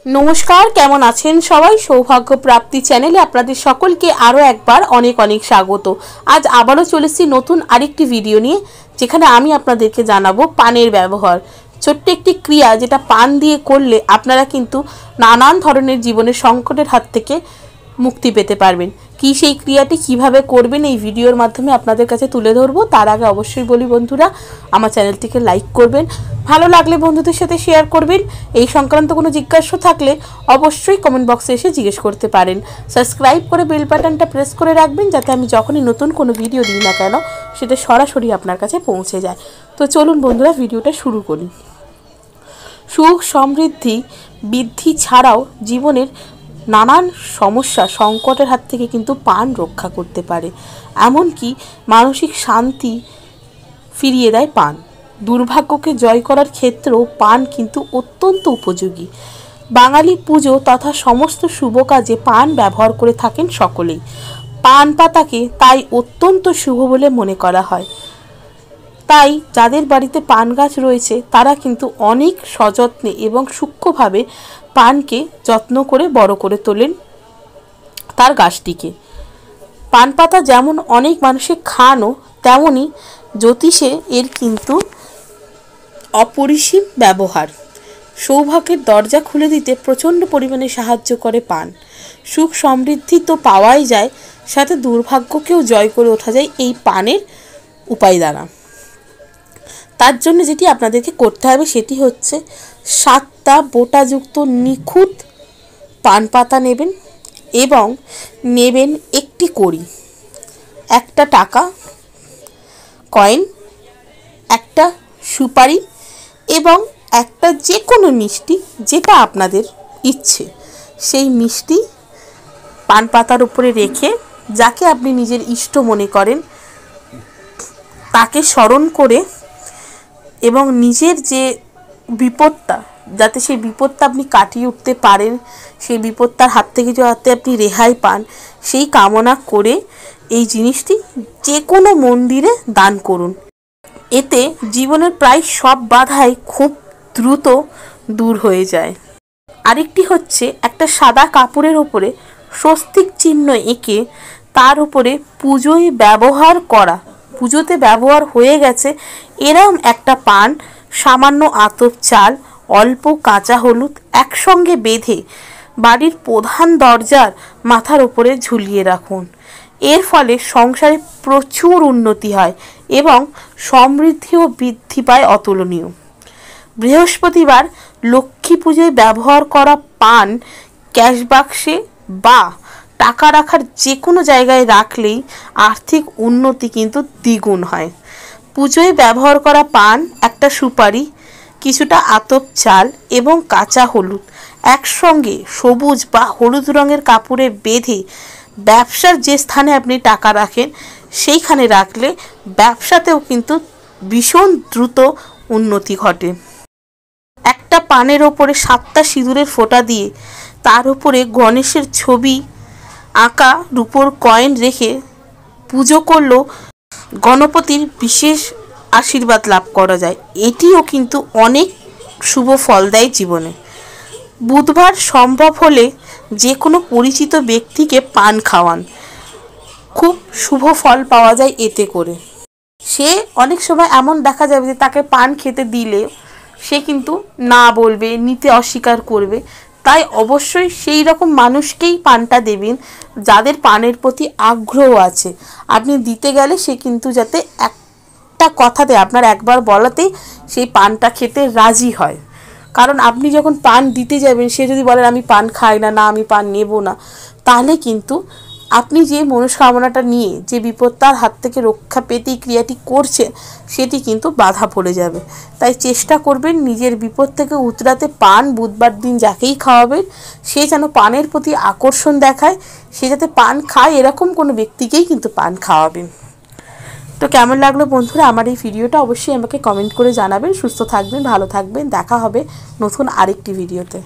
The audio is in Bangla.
নমস্কার, কেমন আছেন সবাই? সৌভাগ্য প্রাপ্তি চ্যানেলে আপনাদের সকলকে আরও একবার অনেক অনেক স্বাগত। আজ আবারও চলেছি নতুন আরেকটি ভিডিও নিয়ে, যেখানে আমি আপনাদেরকে জানাবো পানের ব্যবহার। ছোট্ট একটি ক্রিয়া যেটা পান দিয়ে করলে আপনারা কিন্তু নানান ধরনের জীবনের সংকটের হাত থেকে মুক্তি পেতে পারবেন। কি সেই ক্রিয়াটি কিভাবে করবেন এই ভিডিওর মাধ্যমে আপনাদের কাছে তুলে ধরবো। তার আগে অবশ্যই বলি বন্ধুরা, আমার চ্যানেলটিকে লাইক করবেন, ভালো লাগলে বন্ধুদের সাথে শেয়ার করবেন। এই সংক্রান্ত কোনো জিজ্ঞাসা থাকলে অবশ্যই কমেন্ট বক্সে এসে জিজ্ঞেস করতে পারেন। সাবস্ক্রাইব করে বেল বাটনটা প্রেস করে রাখবেন, যাতে আমি যখনই নতুন কোনো ভিডিও দিই না কেন সেটা সরাসরি আপনার কাছে পৌঁছে যায়। তো চলুন বন্ধুরা, ভিডিওটা শুরু করি। সুখ সমৃদ্ধি বৃদ্ধি ছাড়াও জীবনের নানান সমস্যা সংকটের হাত থেকে কিন্তু পান রক্ষা করতে পারে। এমনকি মানসিক শান্তি ফিরিয়ে দেয় পান। দুর্ভাগ্যকে জয় করার ক্ষেত্রেও পান কিন্তু অত্যন্ত উপযোগী। বাঙালি পুজো তথা সমস্ত শুভ কাজে পান ব্যবহার করে থাকেন সকলেই। পান পাতাকে তাই অত্যন্ত শুভ বলে মনে করা হয়। তাই যাদের বাড়িতে পান গাছ রয়েছে তারা কিন্তু অনেক সযত্নে এবং সূক্ষ্মভাবে পানকে যত্ন করে বড় করে তোলেন তার গাছটিকে। পান পাতা যেমন অনেক মানুষের খানও, তেমনই জ্যোতিষে এর কিন্তু অপরিসীম ব্যবহার। সৌভাগ্যের দরজা খুলে দিতে প্রচণ্ড পরিমাণে সাহায্য করে পান। সুখ সমৃদ্ধি তো পাওয়াই যায়, সাথে দুর্ভাগ্যকেও জয় করে ওঠা যায় এই পানের উপায় দ্বারা। তার জন্য যেটি আপনাদেরকে করতে হবে সেটি হচ্ছে 7টা বোটাযুক্ত নিখুঁত পান পাতা নেবেন এবং নেবেন একটি কড়ি, একটা টাকা কয়েন, একটা সুপারি এবং একটা যে কোনো মিষ্টি, যেটা আপনাদের ইচ্ছে সেই মিষ্টি পান পাতার উপরে রেখে যাকে আপনি নিজের ইষ্ট মনে করেন তাকে স্মরণ করে এবং নিজের যে বিপদটা, যাতে সেই বিপদটা আপনি কাটিয়ে উঠতে পারেন, সেই বিপদটার হাত থেকে যাতে আপনি রেহাই পান, সেই কামনা করে এই জিনিসটি যে কোনো মন্দিরে দান করুন। এতে জীবনের প্রায় সব বাধাই খুব দ্রুত দূর হয়ে যায়। আরেকটি হচ্ছে একটা সাদা কাপড়ের ওপরে স্বস্তিক চিহ্ন এঁকে তার উপরে পুজোয় ব্যবহার করা, পুজোতে ব্যবহার হয়ে গেছে এরম একটা পান, সামান্য আতপ চাল, অল্প কাঁচা হলুদ একসঙ্গে বেঁধে বাড়ির প্রধান দরজার মাথার উপরে ঝুলিয়ে রাখুন। এর ফলে সংসারে প্রচুর উন্নতি হয় এবং সমৃদ্ধিও বৃদ্ধি পায় অতুলনীয়। বৃহস্পতিবার লক্ষ্মী পুজোয় ব্যবহার করা পান ক্যাশ বাক্সে বা টাকা রাখার যে কোনো জায়গায় রাখলেই আর্থিক উন্নতি কিন্তু দ্বিগুণ হয়। পুজোয় ব্যবহার করা পান, একটা সুপারি, কিছুটা আতপ চাল এবং কাঁচা হলুদ একসঙ্গে সবুজ বা হলুদ রঙের কাপড়ে বেঁধে ব্যবসার যে স্থানে আপনি টাকা রাখেন সেইখানে রাখলে ব্যবসাতেও কিন্তু ভীষণ দ্রুত উন্নতি ঘটে। একটা পানের ওপরে 7টা সিঁদুরের ফোঁটা দিয়ে তার উপরে গণেশের ছবি আঁকা রূপোর কয়েন রেখে পুজো করলেও গণপতির বিশেষ আশীর্বাদ লাভ করা যায়। এটিও কিন্তু অনেক শুভ ফল দেয় জীবনে। বুধবার সম্ভব হলে যে কোনো পরিচিত ব্যক্তিকে পান খাওয়ান, খুব শুভ ফল পাওয়া যায় এতে করে। সে অনেক সময় এমন দেখা যাবে যে তাকে পান খেতে দিলে সে কিন্তু না বলবে, নিতে অস্বীকার করবে। তাই অবশ্যই সেই রকম মানুষকেই পানটা দেবেন যাদের পানের প্রতি আগ্রহ আছে। আপনি দিতে গেলে সে কিন্তু যাতে একটা কথাতে, আপনার একবার বলাতেই সেই পানটা খেতে রাজি হয়। কারণ আপনি যখন পান দিতে যাবেন, সে যদি বলেন আমি পান খাই না, আমি পান নেব না, তাহলে কিন্তু আপনি যে মনস্কামনাটা নিয়ে যে বিপত্তার হাত থেকে রক্ষা পেতে ক্রিয়াটি করছেন সেটি কিন্তু বাধা পড়ে যাবে। তাই চেষ্টা করবেন নিজের বিপদ থেকে উতরাতে পান বুধবার দিন যাকেই খাওয়াবেন সে যেন পানের প্রতি আকর্ষণ দেখায়, সে যাতে পান খায় এরকম কোনো ব্যক্তিকেই কিন্তু পান খাওয়াবেন। তো কেমন লাগলো বন্ধুরা আমার এই ভিডিওটা? অবশ্যই আমাকে কমেন্ট করে জানাবেন। সুস্থ থাকবেন, ভালো থাকবেন, দেখা হবে নতুন আরেকটি ভিডিওতে।